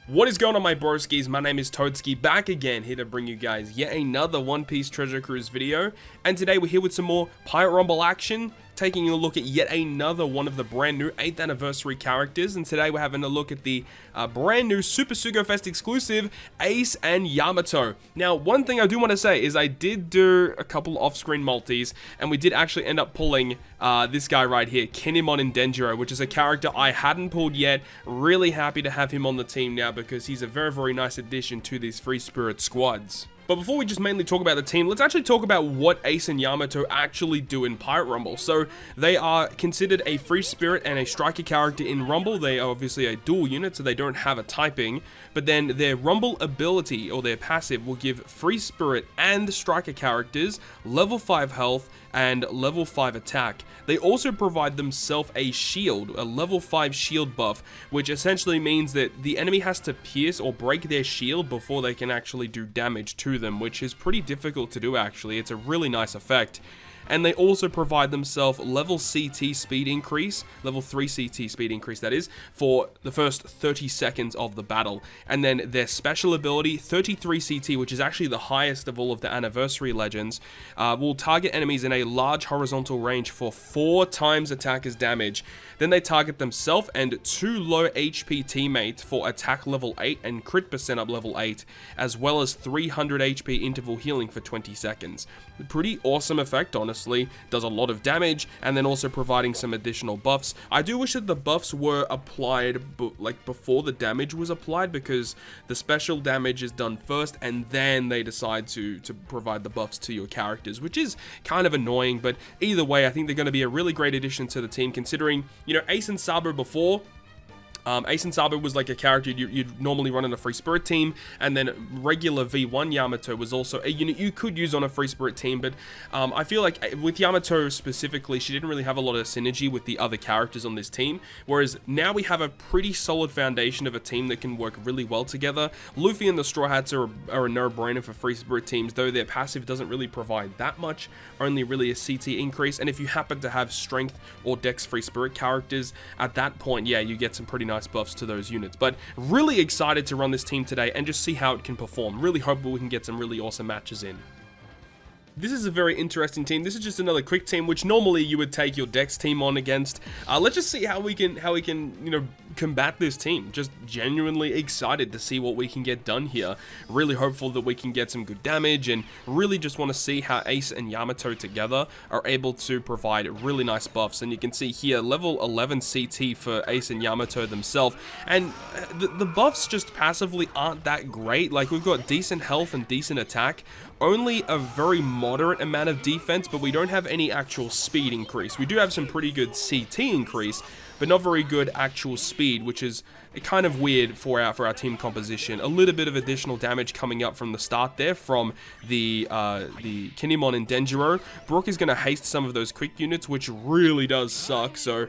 What is going on, my broskiis? My name is Toadskii, back again, here to bring you guys yet another One Piece Treasure Cruise video. And today we're here with some more Pirate Rumble action, taking a look at yet another one of the brand new 8th anniversary characters. And today we're having a look at the brand new Super Sugo-Fest exclusive, Ace and Yamato. Now, one thing I do want to say is I did do a couple off-screen multis, and we did actually end up pulling this guy right here, Kinemon and Denjiro, which is a character I hadn't pulled yet. Really happy to have him on the team now, because he's a very, very nice addition to these Free Spirit squads. But before we just mainly talk about the team, let's actually talk about what Ace and Yamato actually do in Pirate Rumble. So they are considered a Free Spirit and a Striker character in Rumble. They are obviously a dual unit, so they don't have a typing. But then their Rumble ability, or their passive, will give Free Spirit and Striker characters level 5 health and level 5 attack. They also provide themselves a shield, a level 5 shield buff, which essentially means that the enemy has to pierce or break their shield before they can actually do damage to them, which is pretty difficult to do actually. It's a really nice effect. And they also provide themselves level CT speed increase, level 3 CT speed increase that is, for the first 30 seconds of the battle. And then their special ability, 33 CT, which is actually the highest of all of the anniversary legends, will target enemies in a large horizontal range for 4 times attacker's damage. Then they target themselves and 2 low HP teammates for attack level 8 and crit percent up level 8, as well as 300 HP interval healing for 20 seconds. Pretty awesome effect, honestly. Does a lot of damage, and then also providing some additional buffs. I do wish that the buffs were applied before the damage was applied, because the special damage is done first and then they decide to provide the buffs to your characters, which is kind of annoying. But either way, I think they're going to be a really great addition to the team, considering, you know, Ace and Sabo before. Ace and Sabo was like a character you'd normally run in a Free Spirit team, and then regular V1 Yamato was also a unit you could use on a Free Spirit team, but I feel like with Yamato specifically, she didn't really have a lot of synergy with the other characters on this team, whereas now we have a pretty solid foundation of a team that can work really well together. Luffy and the Straw Hats are a no-brainer for Free Spirit teams, though their passive doesn't really provide that much, only really a CT increase, and if you happen to have Strength or Dex Free Spirit characters, at that point, yeah, you get some pretty nice buffs to those units. But really excited to run this team today and just see how it can perform. Really hope we can get some really awesome matches in. This is a very interesting team. This is just another quick team, which normally you would take your Dex team on against. Let's just see how we can, you know, combat this team. Just genuinely excited to see what we can get done here. Really hopeful that we can get some good damage, and really just want to see how Ace and Yamato together are able to provide really nice buffs. And you can see here, level 11 CT for Ace and Yamato themselves. And the buffs just passively aren't that great. Like, we've got decent health and decent attack, only a very moderate amount of defense, but we don't have any actual speed increase. We do have some pretty good CT increase, but not very good actual speed, which is kind of weird for our team composition. A little bit of additional damage coming up from the start there from the Kinemon and Denjiro. Brook is going to haste some of those quick units, which really does suck, so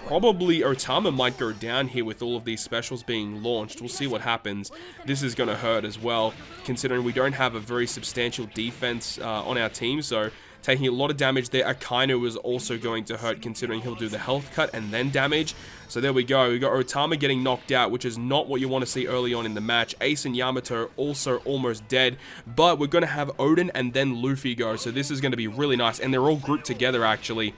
probably Otama might go down here with all of these specials being launched. We'll see what happens. This is going to hurt as well, considering we don't have a very substantial defense on our team, so taking a lot of damage there. Akainu is also going to hurt, considering he'll do the health cut and then damage. So there we go. We got Otama getting knocked out, which is not what you want to see early on in the match. Ace and Yamato also almost dead, but we're going to have Odin and then Luffy go. So this is going to be really nice, and they're all grouped together actually.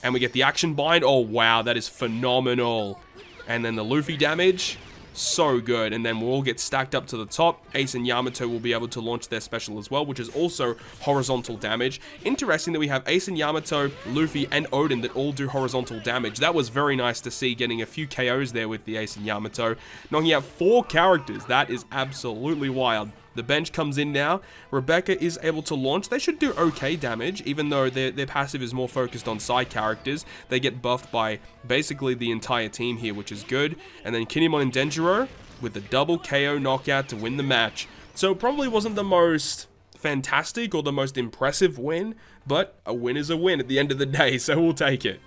And we get the action bind. Oh wow, that is phenomenal. And then the Luffy damage. So good, and then we'll all get stacked up to the top. Ace and Yamato will be able to launch their special as well, which is also horizontal damage. Interesting that we have Ace and Yamato, Luffy, and Odin that all do horizontal damage. That was very nice to see, getting a few KOs there with the Ace and Yamato. Knocking out 4 characters, that is absolutely wild. The bench comes in now. Rebecca is able to launch. They should do okay damage, even though their passive is more focused on side characters. They get buffed by basically the entire team here, which is good. And then Kinemon and Denjiro with the double KO knockout to win the match. So it probably wasn't the most fantastic or the most impressive win, but a win is a win at the end of the day, so we'll take it.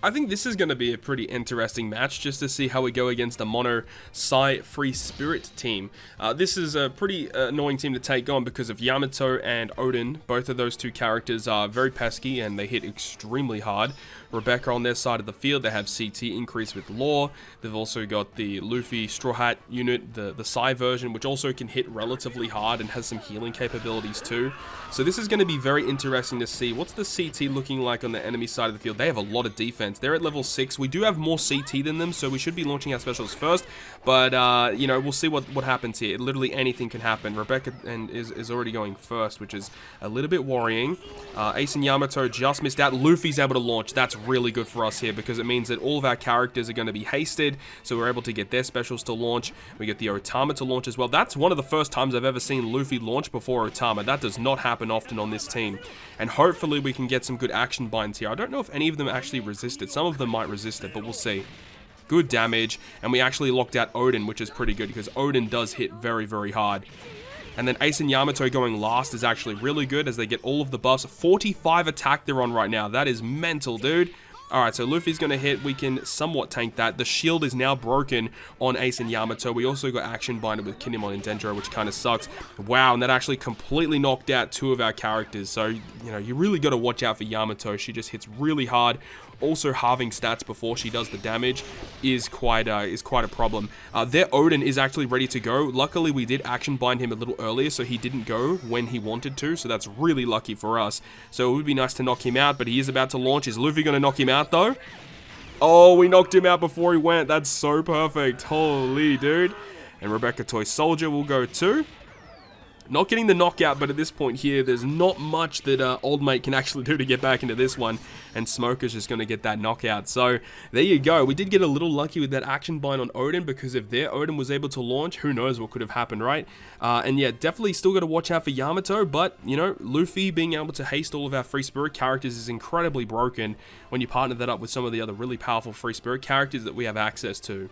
I think this is going to be a pretty interesting match, just to see how we go against the Mono Sai Free Spirit team. This is a pretty annoying team to take on because of Yamato and Odin. Both of those two characters are very pesky and they hit extremely hard. Rebecca on their side of the field, they have CT increase with Law. They've also got the Luffy Straw Hat unit, the Psy version, which also can hit relatively hard and has some healing capabilities too. So this is going to be very interesting to see. What's the CT looking like on the enemy side of the field? They have a lot of defense. They're at level 6. We do have more CT than them, so we should be launching our specials first. But, you know, we'll see what happens here. Literally anything can happen. Rebecca is already going first, which is a little bit worrying. Ace and Yamato just missed out. Luffy's able to launch. That's really good for us here because it means that all of our characters are going to be hasted, so we're able to get their specials to launch. We get the Otama to launch as well. That's one of the first times I've ever seen Luffy launch before Otama. That does not happen often on this team. And hopefully we can get some good action binds here. I don't know if any of them actually resist it. Some of them might resist it, but we'll see. Good damage, and we actually locked out Odin, which is pretty good because Odin does hit very, very hard. And then Ace and Yamato going last is actually really good as they get all of the buffs. 45 attack they're on right now. That is mental, dude. Alright, so Luffy's going to hit. We can somewhat tank that. The shield is now broken on Ace and Yamato. We also got action binded with Kinemon and Dendro, which kind of sucks. Wow, and that actually completely knocked out 2 of our characters. So, you know, you really got to watch out for Yamato. She just hits really hard. Also, halving stats before she does the damage is quite a problem. Their Odin is actually ready to go. Luckily, we did action bind him a little earlier, so he didn't go when he wanted to. So that's really lucky for us. So it would be nice to knock him out, but he is about to launch. Is Luffy going to knock him out, though? Oh, we knocked him out before he went. That's so perfect. Holy, dude. And Rebecca Toy Soldier will go too. Not getting the knockout, but at this point here, there's not much that Old Mate can actually do to get back into this one. And Smoker's just going to get that knockout. So, there you go. We did get a little lucky with that action bind on Odin, because if their Odin was able to launch, who knows what could have happened, right? And yeah, definitely still got to watch out for Yamato, but, you know, Luffy being able to haste all of our Free Spirit characters is incredibly broken when you partner that up with some of the other really powerful Free Spirit characters that we have access to.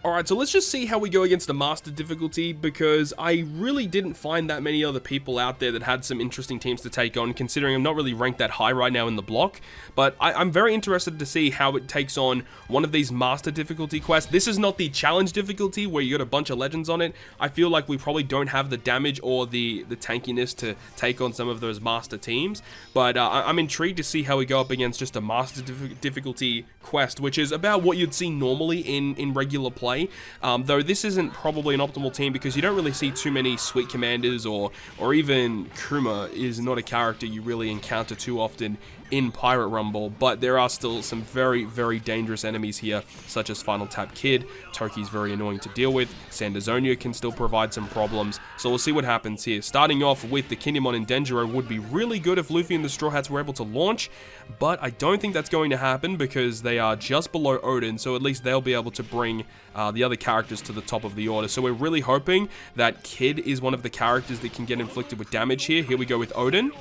Alright, so let's just see how we go against the Master difficulty, because I really didn't find that many other people out there that had some interesting teams to take on, considering I'm not really ranked that high right now in the block. But I'm very interested to see how it takes on one of these Master difficulty quests. This is not the challenge difficulty where you got a bunch of legends on it. I feel like we probably don't have the damage or the tankiness to take on some of those Master teams. But I'm intrigued to see how we go up against just a Master difficulty quest, which is about what you'd see normally in regular play. Though this isn't probably an optimal team because you don't really see too many Sweet Commanders, or even Kuma is not a character you really encounter too often in Pirate Rumble, but there are still some very, very dangerous enemies here, such as Final Tap Kid. Toki's very annoying to deal with. Sandazonia can still provide some problems, so we'll see what happens here. Starting off with the Kinemon and Denjiro would be really good if Luffy and the Straw Hats were able to launch, but I don't think that's going to happen because they are just below Odin, so at least they'll be able to bring the other characters to the top of the order. So we're really hoping that Kid is one of the characters that can get inflicted with damage here. Here we go with Odin.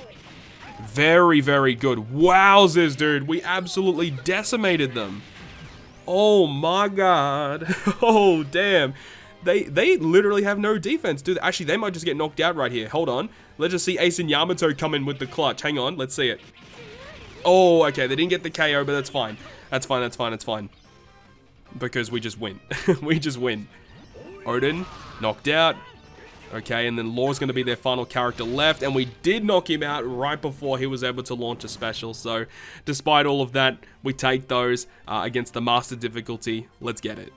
Very, very good. Wowzers, dude. We absolutely decimated them. Oh my god. Oh, damn. They literally have no defense, dude. Actually, they might just get knocked out right here. Hold on. Let's just see Ace and Yamato come in with the clutch. Hang on. Let's see it. Oh, okay. They didn't get the KO, but that's fine. That's fine. That's fine. That's fine. Because we just win. We just win. Odin, knocked out. Okay, and then Law's going to be their final character left, and we did knock him out right before he was able to launch a special, so despite all of that, we take those against the Master difficulty. Let's get it.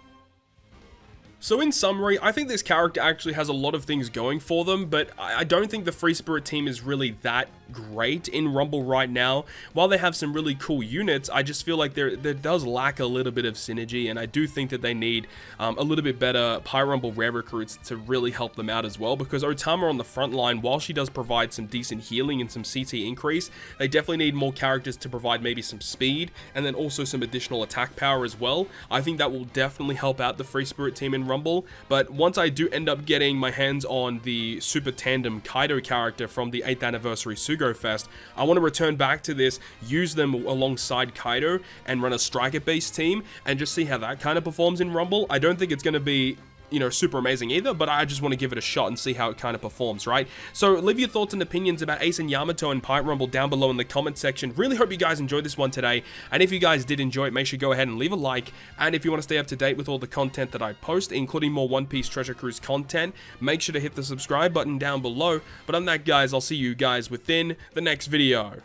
So in summary, I think this character actually has a lot of things going for them, but I don't think the Free Spirit team is really that great in Rumble right now. While they have some really cool units, I just feel like there does lack a little bit of synergy, and I do think that they need a little bit better Pirate Rumble rare recruits to really help them out as well, because Otama on the front line, while she does provide some decent healing and some CT increase, they definitely need more characters to provide maybe some speed, and then also some additional attack power as well. I think that will definitely help out the Free Spirit team in Rumble, but once I do end up getting my hands on the Super Tandem Kaido character from the 8th anniversary Sugo-Fest, I want to return back to this, use them alongside Kaido, and run a striker-based team, and just see how that kind of performs in Rumble. I don't think it's going to be, you know, super amazing either, but I just want to give it a shot and see how it kind of performs, right? So leave your thoughts and opinions about Ace and Yamato and Pirate Rumble down below in the comment section. Really hope you guys enjoyed this one today, and if you guys did enjoy it, make sure you go ahead and leave a like, and if you want to stay up to date with all the content that I post, including more One Piece Treasure Cruise content, make sure to hit the subscribe button down below. But on that, guys, I'll see you guys within the next video.